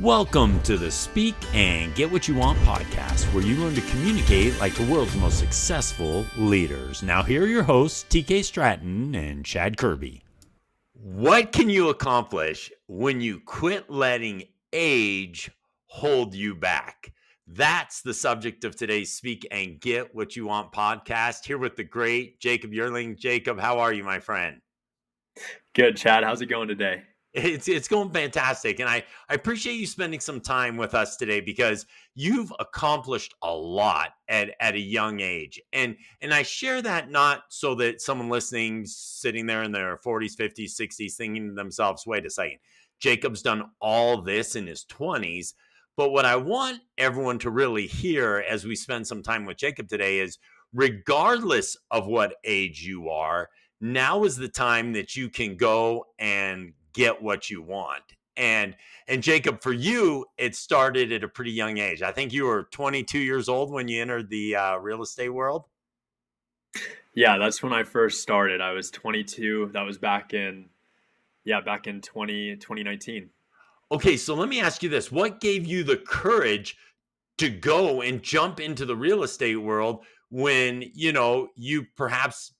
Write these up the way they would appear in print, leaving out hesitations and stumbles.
Welcome to the Speak and Get What You Want podcast, where you learn to communicate like the world's most successful leaders. Now, here are your hosts, TK Stratton and Chad Kerby. What can you accomplish when you quit letting age hold you back? That's the subject of today's Speak and Get What You Want podcast. Here with the great Jacob Yearling. Jacob, how are you, my friend? Good, Chad. How's it going today? It's going fantastic. And I appreciate you spending some time with us today because you've accomplished a lot at a young age. And I share that not so that someone listening, sitting there in their 40s, 50s, 60s, thinking to themselves, wait a second, Jacob's done all this in his 20s. But what I want everyone to really hear as we spend some time with Jacob today is regardless of what age you are, now is the time that you can go and get what you want. And Jacob, for you, it started at a pretty young age. I think you were 22 years old when you entered the real estate world. Yeah, that's when I first started. I was 22. That was back in 2019. Okay, so let me ask you this. What gave you the courage to go and jump into the real estate world when, you perhaps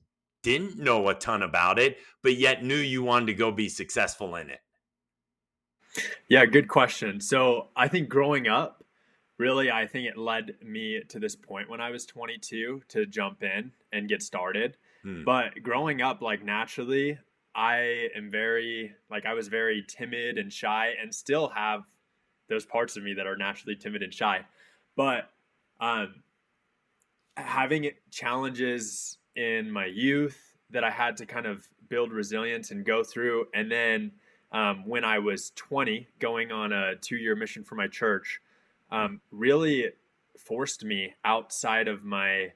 didn't know a ton about it, but yet knew you wanted to go be successful in it? Yeah, good question. So I think growing up, really, I think it led me to this point when I was 22 to jump in and get started. But growing up, naturally, I was very timid and shy and still have those parts of me that are naturally timid and shy. But having challenges in my youth that I had to kind of build resilience and go through. And then when I was 20, going on a 2-year mission for my church, really forced me outside of my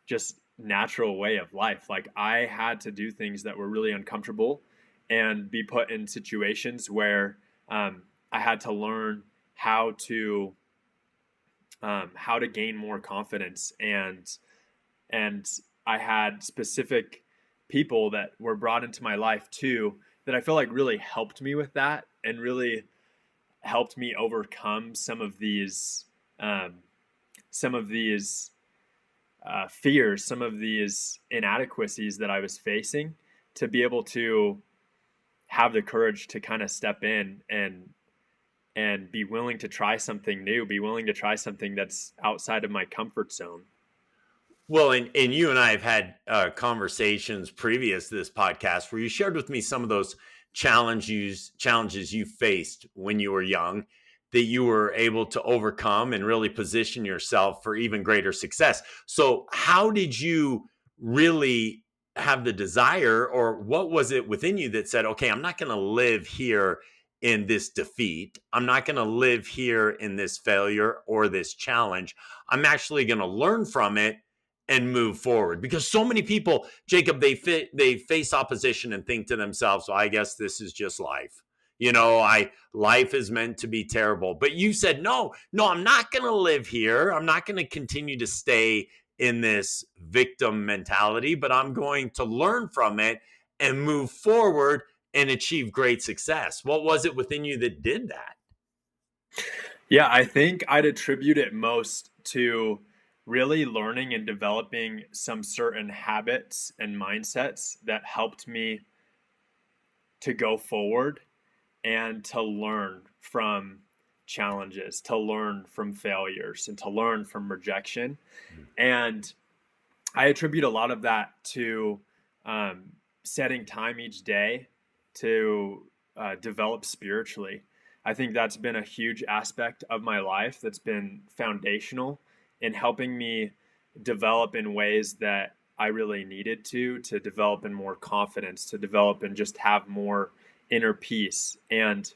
just natural way of life. I had to do things that were really uncomfortable and be put in situations where I had to learn how to gain more confidence, and I had specific people that were brought into my life too that I feel like really helped me with that and really helped me overcome some of these fears, some of these inadequacies that I was facing, to be able to have the courage to kind of step in and be willing to try something new, be willing to try something that's outside of my comfort zone. Well, and you and I have had conversations previous to this podcast where you shared with me some of those challenges you faced when you were young that you were able to overcome and really position yourself for even greater success. So how did you really have the desire, or what was it within you that said, okay, I'm not going to live here in this defeat. I'm not going to live here in this failure or this challenge. I'm actually going to learn from it and move forward. Because so many people, Jacob, they face opposition and think to themselves, well, I guess this is just life. Life is meant to be terrible. But you said, no, I'm not going to live here. I'm not going to continue to stay in this victim mentality, but I'm going to learn from it and move forward and achieve great success. What was it within you that did that? Yeah, I think I'd attribute it most to really learning and developing some certain habits and mindsets that helped me to go forward and to learn from challenges, to learn from failures, and to learn from rejection. And I attribute a lot of that to setting time each day to develop spiritually. I think that's been a huge aspect of my life that's been foundational in helping me develop in ways that I really needed to develop in more confidence, to develop and just have more inner peace. And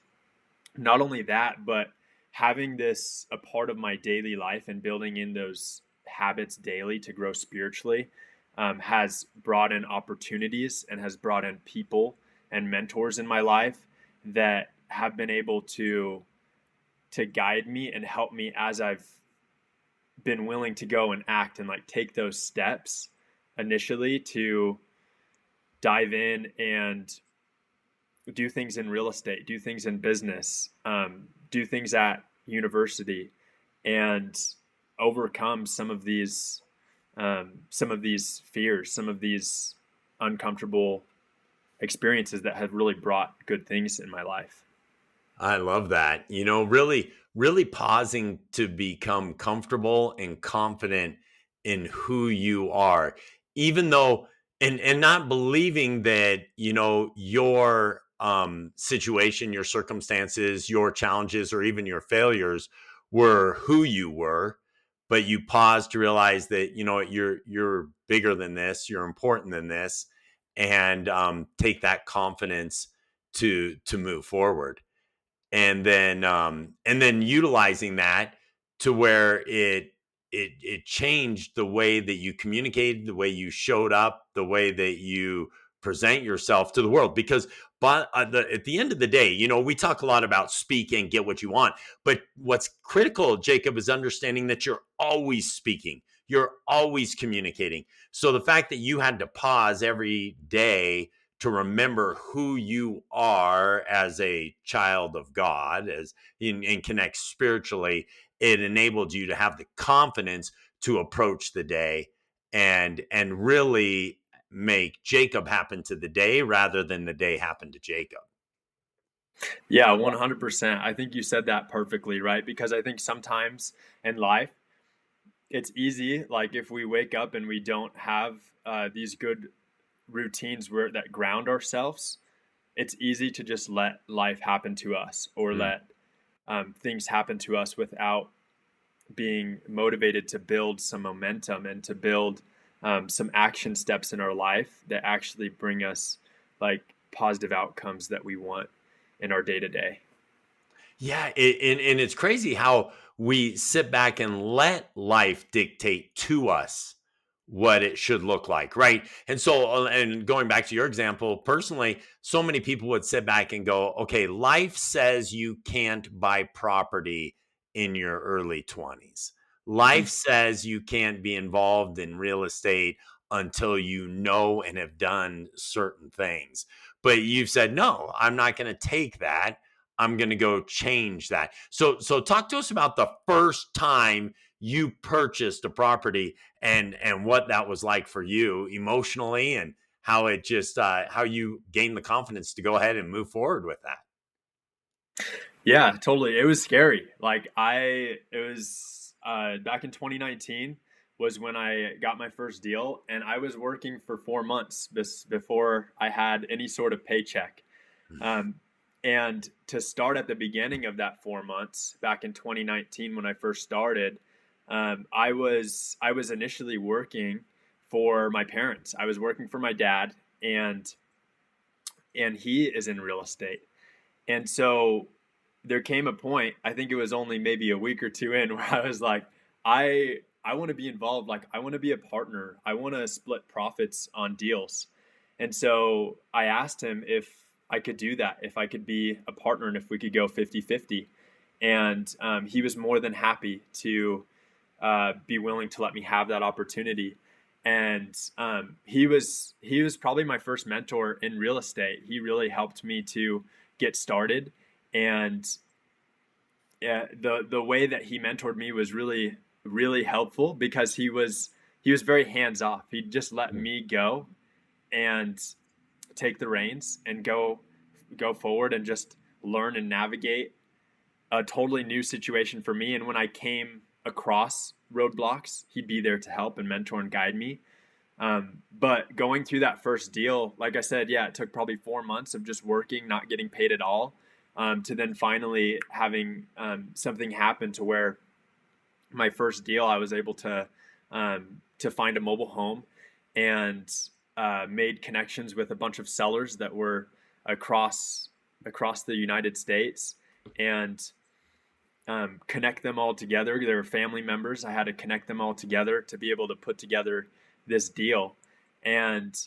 not only that, but having this a part of my daily life and building in those habits daily to grow spiritually has brought in opportunities and has brought in people and mentors in my life that have been able to guide me and help me as I've been willing to go and act and take those steps initially to dive in and do things in real estate, do things in business, do things at university, and overcome some of these fears, some of these uncomfortable experiences that have really brought good things in my life. I love that. Really, really pausing to become comfortable and confident in who you are, even though, and not believing that, your situation, your circumstances, your challenges, or even your failures were who you were, but you pause to realize that, you're bigger than this, you're important than this, and take that confidence to move forward, and then utilizing that to where it changed the way that you communicated, the way you showed up, the way that you present yourself to the world. Because at the end of the day, we talk a lot about speak and get what you want, but what's critical, Jacob, is understanding that you're always speaking, you're always communicating. So the fact that you had to pause every day to remember who you are as a child of God, and connect spiritually, it enabled you to have the confidence to approach the day and really make Jacob happen to the day rather than the day happen to Jacob. Yeah, 100%. I think you said that perfectly, right? Because I think sometimes in life, it's easy, like if we wake up and we don't have these good routines that ground ourselves, it's easy to just let life happen to us, or Mm. let things happen to us without being motivated to build some momentum and to build some action steps in our life that actually bring us like positive outcomes that we want in our day to day. Yeah, and it's crazy how we sit back and let life dictate to us what it should look like, right? And so, and going back to your example, personally, so many people would sit back and go, okay, life says you can't buy property in your early 20s. Life says you can't be involved in real estate until you know and have done certain things. But you've said, no, I'm not going to take that. I'm going to go change that. So talk to us about the first time you purchased a property, and what that was like for you emotionally, and how it just how you gained the confidence to go ahead and move forward with that. Yeah, totally. It was scary. It was back in 2019 was when I got my first deal, and I was working for 4 months before I had any sort of paycheck. Um, and to start at the beginning of that 4 months back in 2019 when I first started, I was initially working for my parents. I was working for my dad, and he is in real estate. And so there came a point, I think it was only maybe a week or two in, where I was like, I want to be involved. Like, I want to be a partner. I want to split profits on deals. And so I asked him if I could do that, if I could be a partner, and if we could go 50-50. And he was more than happy to be willing to let me have that opportunity. And he was probably my first mentor in real estate. He really helped me to get started, and yeah, the way that he mentored me was really really helpful, because he was very hands off. He just let me go and take the reins and go forward and just learn and navigate a totally new situation for me. And when I came across roadblocks, he'd be there to help and mentor and guide me. But going through that first deal, like I said, yeah, it took probably 4 months of just working, not getting paid at all, to then finally having something happen to where my first deal, I was able to find a mobile home, and made connections with a bunch of sellers that were across the United States, and connect them all together. They were family members. I had to connect them all together to be able to put together this deal. And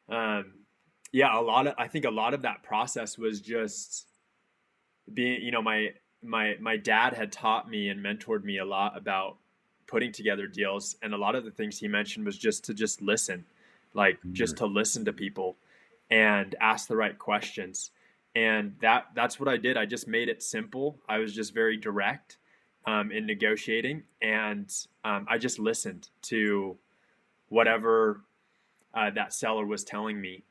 um, yeah, I think a lot of that process was just being, my dad had taught me and mentored me a lot about putting together deals. And a lot of the things he mentioned was just listen, like just Mhm. to listen to people and ask the right questions. And that's what I did. I just made it simple. I was just very direct in negotiating, and I just listened to whatever that seller was telling me.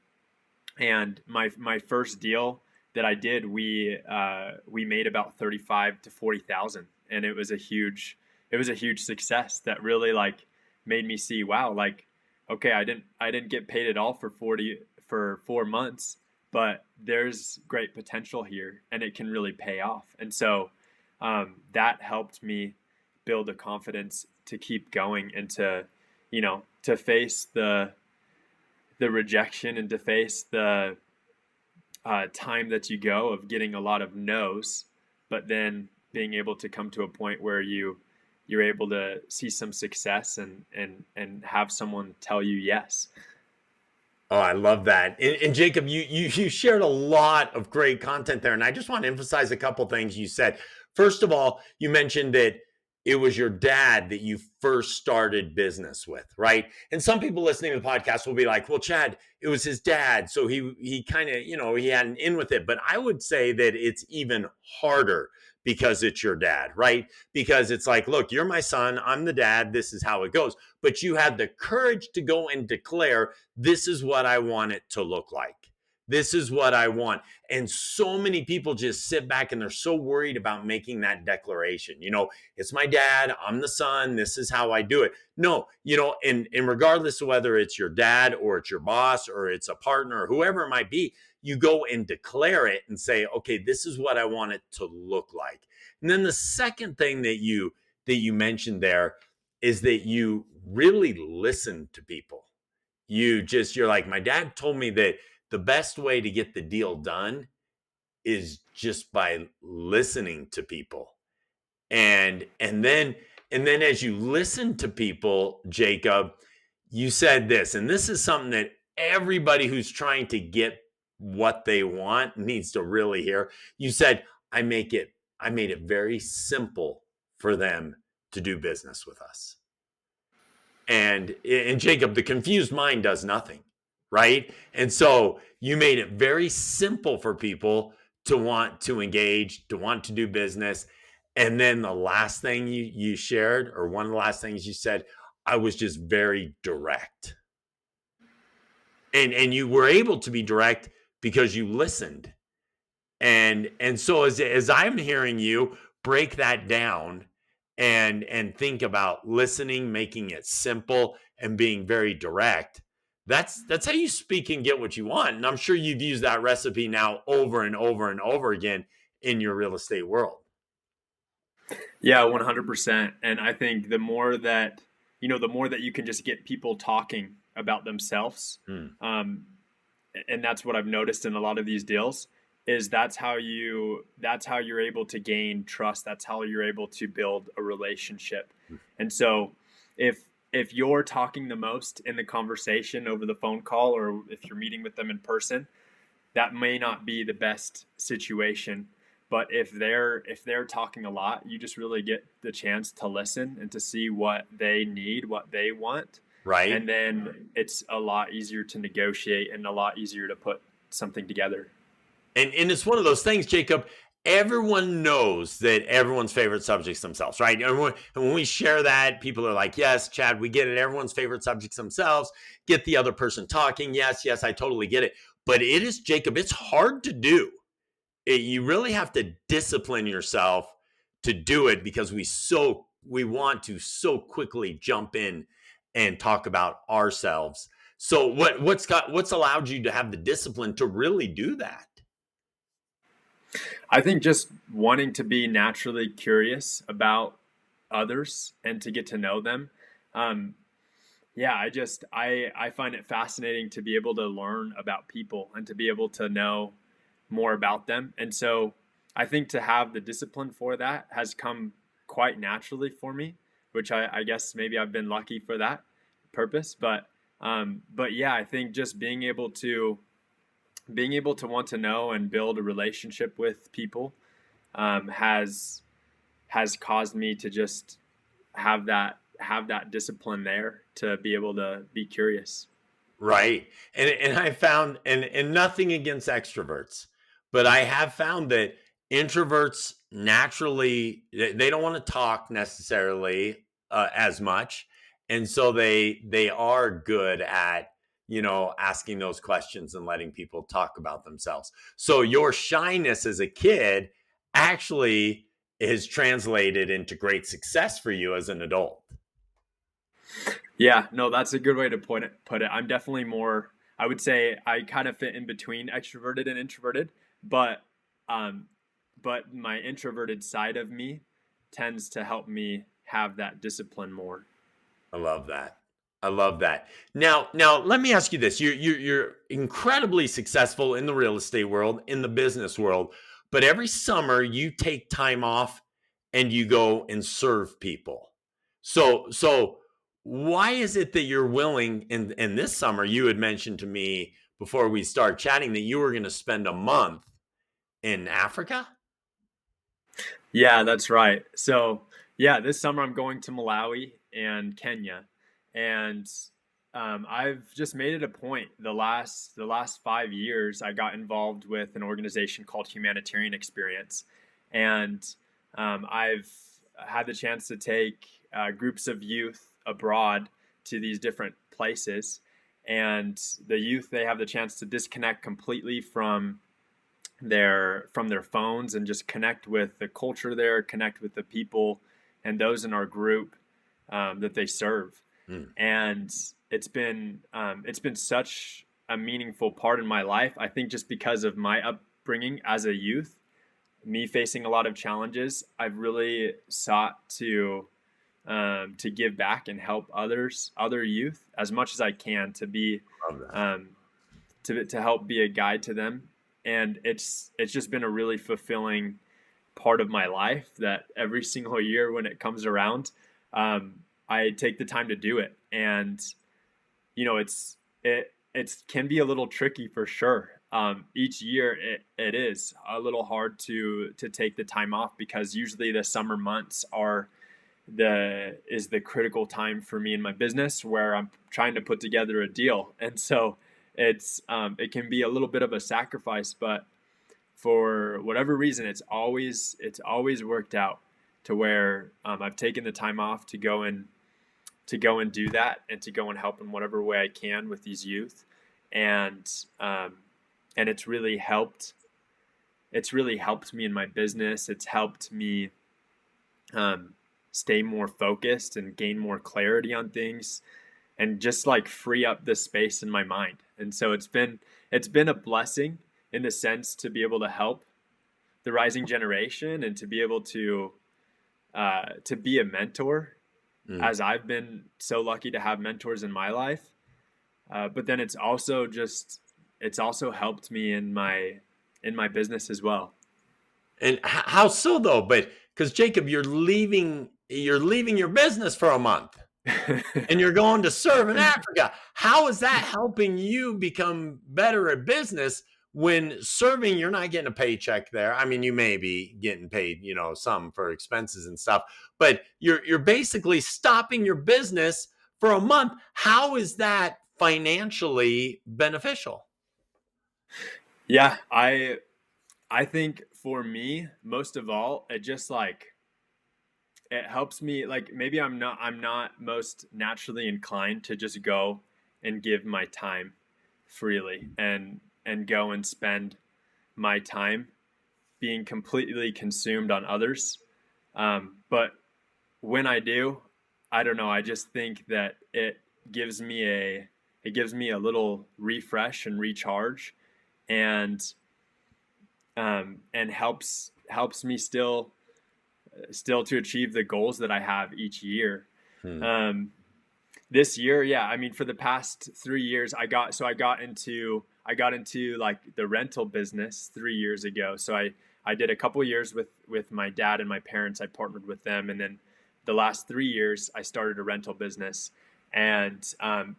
And my first deal that I did, we made about 35 to 40,000, and it was a huge success that really like made me see, wow, like okay, I didn't get paid at all for 4 months, but there's great potential here, and it can really pay off. And so that helped me build a confidence to keep going and to to face the rejection and to face the time that you go of getting a lot of no's, but then being able to come to a point where you're able to see some success and have someone tell you yes. Oh, I love that. And Jacob, you shared a lot of great content there, and I just want to emphasize a couple things you said. First of all, you mentioned that it was your dad that you first started business with, right? And some people listening to the podcast will be like, "Well, Chad, it was his dad, so he kind of he had an in with it." But I would say that it's even harder because it's your dad, right? Because it's like, look, you're my son, I'm the dad, this is how it goes. But you had the courage to go and declare, this is what I want it to look like. This is what I want. And so many people just sit back and they're so worried about making that declaration. It's my dad, I'm the son, this is how I do it. No, and regardless of whether it's your dad or it's your boss or it's a partner or whoever it might be, you go and declare it and say, okay, this is what I want it to look like. And then the second thing that you mentioned there is that you really listen to people. You're like, my dad told me that the best way to get the deal done is just by listening to people. And then as you listen to people, Jacob, you said this, and this is something that everybody who's trying to get what they want needs to really hear. You said, I made it very simple for them to do business with us. And Jacob, the confused mind does nothing, right? And so you made it very simple for people to want to engage, to want to do business. And then the last thing you shared, or one of the last things you said, I was just very direct. And you were able to be direct because you listened. And so as I'm hearing you break that down and think about listening, making it simple and being very direct, that's how you speak and get what you want. And I'm sure you've used that recipe now over and over and over again in your real estate world. Yeah, 100%. And I think the more that you can just get people talking about themselves, Hmm. um, and that's what I've noticed in a lot of these deals, is that's how you're able to gain trust. That's how you're able to build a relationship. And so if you're talking the most in the conversation over the phone call, or if you're meeting with them in person, that may not be the best situation. But if they're talking a lot, you just really get the chance to listen and to see what they need, what they want. Right. And then it's a lot easier to negotiate and a lot easier to put something together. And it's one of those things, Jacob. Everyone knows that everyone's favorite subjects themselves, right? And when we share that, people are like, yes, Chad, we get it. Everyone's favorite subjects themselves. Get the other person talking. Yes, yes, I totally get it. But it is, Jacob, it's hard to do. You really have to discipline yourself to do it because we want to so quickly jump in and talk about ourselves. So what's allowed you to have the discipline to really do that? I think just wanting to be naturally curious about others and to get to know them. Um, yeah, I find it fascinating to be able to learn about people and to be able to know more about them. And so I think to have the discipline for that has come quite naturally for me, which I guess maybe I've been lucky for that purpose. But yeah, I think just being able to want to know and build a relationship with people has caused me to just have that discipline there to be able to be curious. Right. And I found, and nothing against extroverts, but I have found that introverts naturally they don't want to talk necessarily as much, and so they are good at asking those questions and letting people talk about themselves. So your shyness as a kid actually is translated into great success for you as an adult. Yeah, no, that's a good way to put it. I'm definitely more, I would say I kind of fit in between extroverted and introverted, but um but my introverted side of me tends to help me have that discipline more. I love that. I love that. Now let me ask you this: you're incredibly successful in the real estate world, in the business world, but every summer you take time off and you go and serve people. So why is it that you're willing? And this summer, you had mentioned to me before we start chatting that you were going to spend a month in Africa. Yeah, that's right. So, yeah, this summer I'm going to Malawi and Kenya, and I've just made it a point. The last 5 years, I got involved with an organization called Humanitarian Experience, and I've had the chance to take groups of youth abroad to these different places, and the youth they have the chance to disconnect completely from their phones and just connect with the culture there, connect with the people and those in our group that they serve. Hmm, And it's been such a meaningful part in my life. I think just because of my upbringing as a youth, me facing a lot of challenges, I've really sought to give back and help other youth as much as I can to be love that. um, to help be a guide to them. And it's just been a really fulfilling part of my life that every single year when it comes around, um, I take the time to do it. And it can be a little tricky for sure. Each year it is a little hard to take the time off because usually the summer months is the critical time for me in my business where I'm trying to put together a deal, and so it can be a little bit of a sacrifice, but for whatever reason, it's always worked out to where I've taken the time off to go and do that and to go and help in whatever way I can with these youth, and and it's really helped. It's really helped me in my business. It's helped me um, stay more focused and gain more clarity on things and just like free up the space in my mind. And so it's been a blessing in the sense to be able to help the rising generation and to be able to be a mentor, Mm. as I've been so lucky to have mentors in my life. But then it's also helped me in my business as well. And how so though? But because Jacob, you're leaving your business for a month and you're going to serve in Africa. How is that helping you become better at business when serving, you're not getting a paycheck there? I mean, you may be getting paid, some for expenses and stuff, but you're basically stopping your business for a month. How is that financially beneficial? Yeah, I think for me, most of all, it helps me, like, maybe I'm not most naturally inclined to just go and give my time freely and go and spend my time being completely consumed on others. But when I do, I don't know, I just think that gives me a it gives me a little refresh and recharge, and and helps me still to achieve the goals that I have each year. Hmm. Um, this year, yeah, I mean, for the past 3 years, I got into like the rental business 3 years ago. So I did a couple years with my dad and my parents. I partnered with them, and then the last 3 years, I started a rental business. And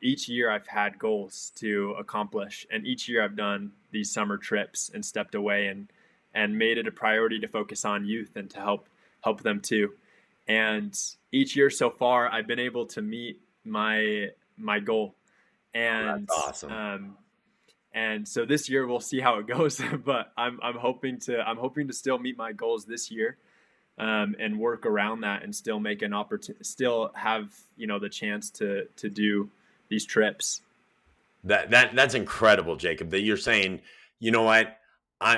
each year, I've had goals to accomplish, and each year, I've done these summer trips and stepped away and made it a priority to focus on youth and to help them too. And each year so far, I've been able to meet my goal, Oh, and that's awesome. um, And so this year we'll see how it goes, but I'm hoping to still meet my goals this year, and work around that and still make an opportunity, still have, the chance to do these trips. That's incredible, Jacob, that you're saying, you know what,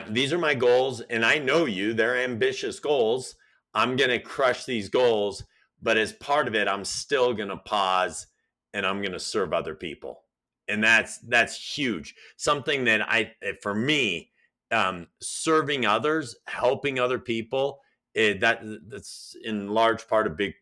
these are my goals, and I know they're ambitious goals. I'm gonna crush these goals, but as part of it, I'm still gonna pause and I'm gonna serve other people. And that's huge. Something that for me, serving others, helping other people, that's in large part a big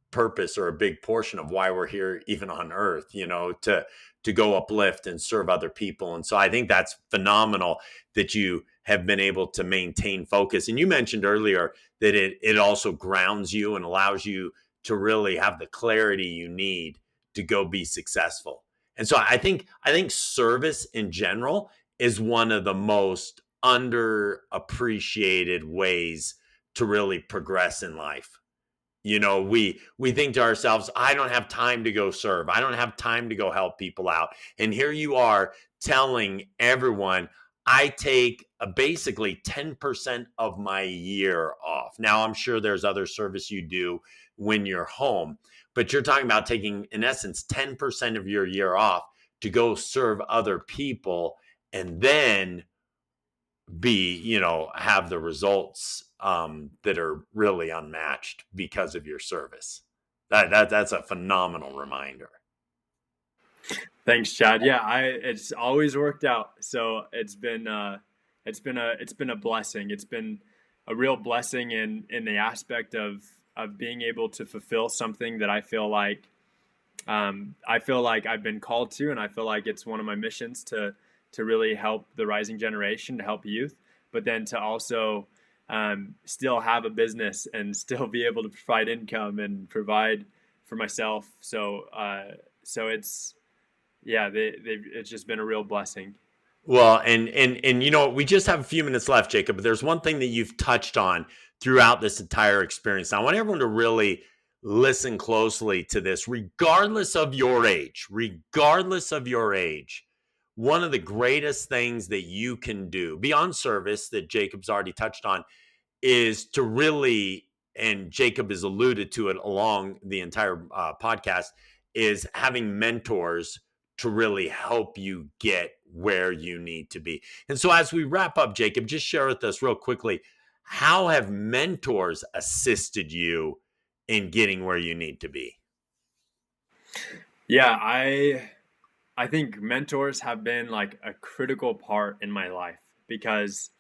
purpose or a big portion of why we're here even on earth, to go uplift and serve other people. And so I think that's phenomenal that you have been able to maintain focus. And you mentioned earlier that it also grounds you and allows you to really have the clarity you need to go be successful. And so I think service in general is one of the most underappreciated ways to really progress in life. We think to ourselves, I don't have time to go serve, I don't have time to go help people out. And here you are telling everyone, I take basically 10% of my year off. Now, I'm sure there's other service you do when you're home, but you're talking about taking, in essence, 10% of your year off to go serve other people, and then have the results that are really unmatched because of your service. That's a phenomenal reminder. Thanks, Chad. Yeah, it's always worked out. So it's been a blessing. It's been a real blessing in the aspect of being able to fulfill something that I feel like I've been called to, and I feel like it's one of my missions to really help the rising generation, to help youth, but then to also still have a business and still be able to provide income and provide for myself. So it's yeah, it's just been a real blessing. Well, and we just have a few minutes left, Jacob, but there's one thing that you've touched on throughout this entire experience. Now, I want everyone to really listen closely to this, regardless of your age. Regardless of your age, one of the greatest things that you can do beyond service that Jacob's already touched on is to really, and Jacob has alluded to it along the entire podcast, is having mentors to really help you get where you need to be. And so, as we wrap up, Jacob, just share with us real quickly, how have mentors assisted you in getting where you need to be? Yeah, I think mentors have been like a critical part in my life because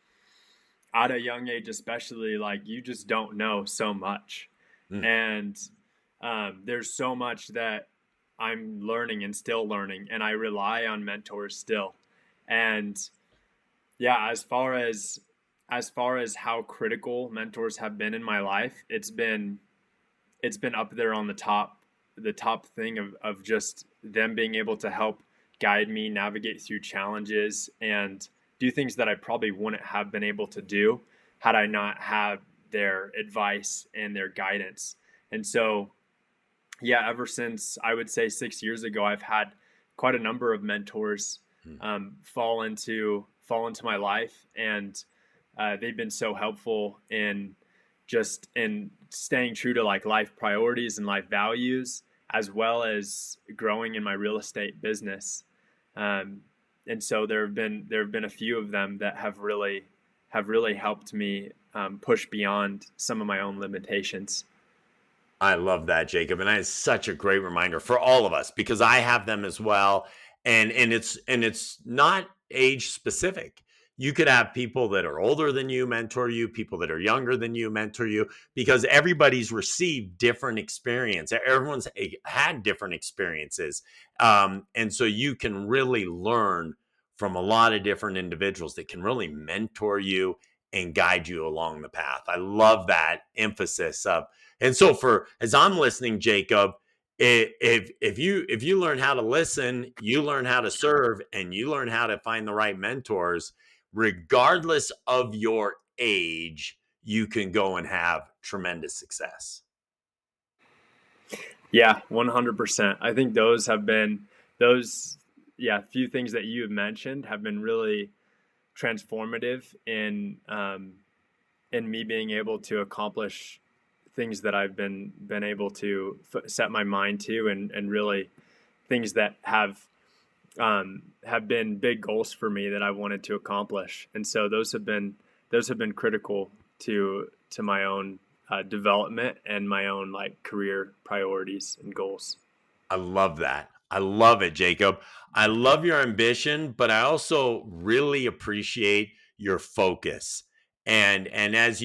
at a young age, especially, like you just don't know so much, Mm. and there's so much that I'm learning and still learning, and I rely on mentors still. And yeah, as far as how critical mentors have been in my life, it's been up there on the top thing of just them being able to help guide me navigate through challenges and do things that I probably wouldn't have been able to do had I not had their advice and their guidance. And so, yeah, ever since I would say 6 years ago, I've had quite a number of mentors Mm. fall into my life, and they've been so helpful in staying true to like life priorities and life values, as well as growing in my real estate business. Um, and so there have been a few of them that have really helped me push beyond some of my own limitations. I love that, Jacob, and that is such a great reminder for all of us because I have them as well, and it's not age specific. You could have people that are older than you mentor you, people that are younger than you mentor you, because everybody's received different experience. Everyone's had different experiences, and so you can really learn from a lot of different individuals that can really mentor you and guide you along the path. I love that emphasis of. And so, for as I'm listening, Jacob, if you learn how to listen, you learn how to serve, and you learn how to find the right mentors, regardless of your age, you can go and have tremendous success. Yeah, 100%. I think those yeah, a few things that you have mentioned have been really transformative in me being able to accomplish things that I've been able to set my mind to, and really things that have been big goals for me that I wanted to accomplish. And so those have been critical to my own development and my own like career priorities and goals. I love that. I love it, Jacob. I love your ambition, but I also really appreciate your focus. And as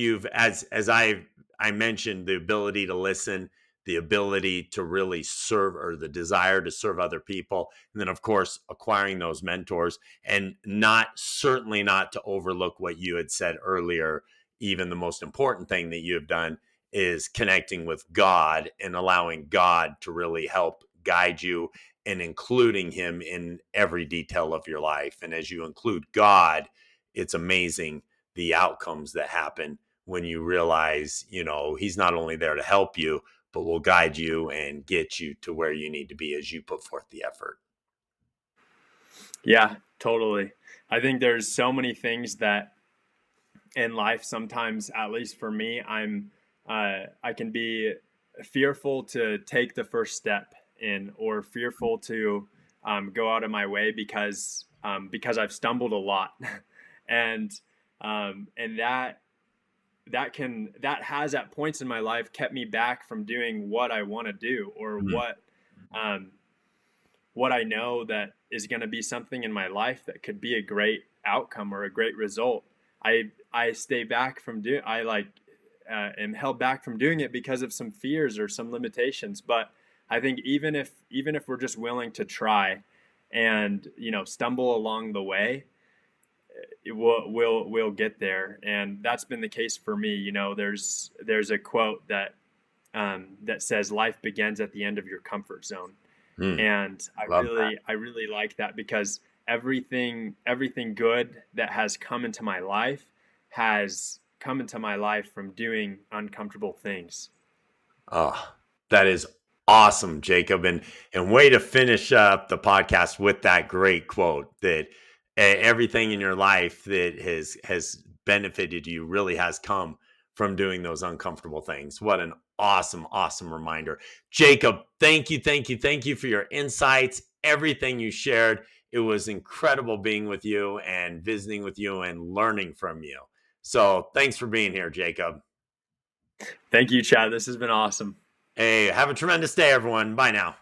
I mentioned, the ability to listen, the ability to really serve, or the desire to serve other people, and then of course acquiring those mentors, and not certainly not to overlook what you had said earlier. Even the most important thing that you have done is connecting with God and allowing God to really help guide you, and including him in every detail of your life. And as you include God, it's amazing the outcomes that happen when you realize, he's not only there to help you, but will guide you and get you to where you need to be as you put forth the effort. Yeah, totally. I think there's so many things that in life sometimes, at least for me, I can be fearful to take the first step in, or fearful to go out of my way because I've stumbled a lot. and and that has at points in my life kept me back from doing what I want to do, or Mhm. um, what I know that is going to be something in my life that could be a great outcome or a great result. I stay back from doing. I like am held back from doing it because of some fears or some limitations. But I think even if we're just willing to try, and stumble along the way, we'll get there. And that's been the case for me. There's a quote that says life begins at the end of your comfort zone. Mm, And I love that. really I really like that, because everything good that has come into my life has come into my life from doing uncomfortable things. Oh, that is awesome, Jacob. And way to finish up the podcast with that great quote that everything in your life that has benefited you really has come from doing those uncomfortable things. What an awesome, awesome reminder. Jacob, thank you for your insights, everything you shared. It was incredible being with you and visiting with you and learning from you. So thanks for being here, Jacob. Thank you, Chad. This has been awesome. Hey, have a tremendous day, everyone. Bye now.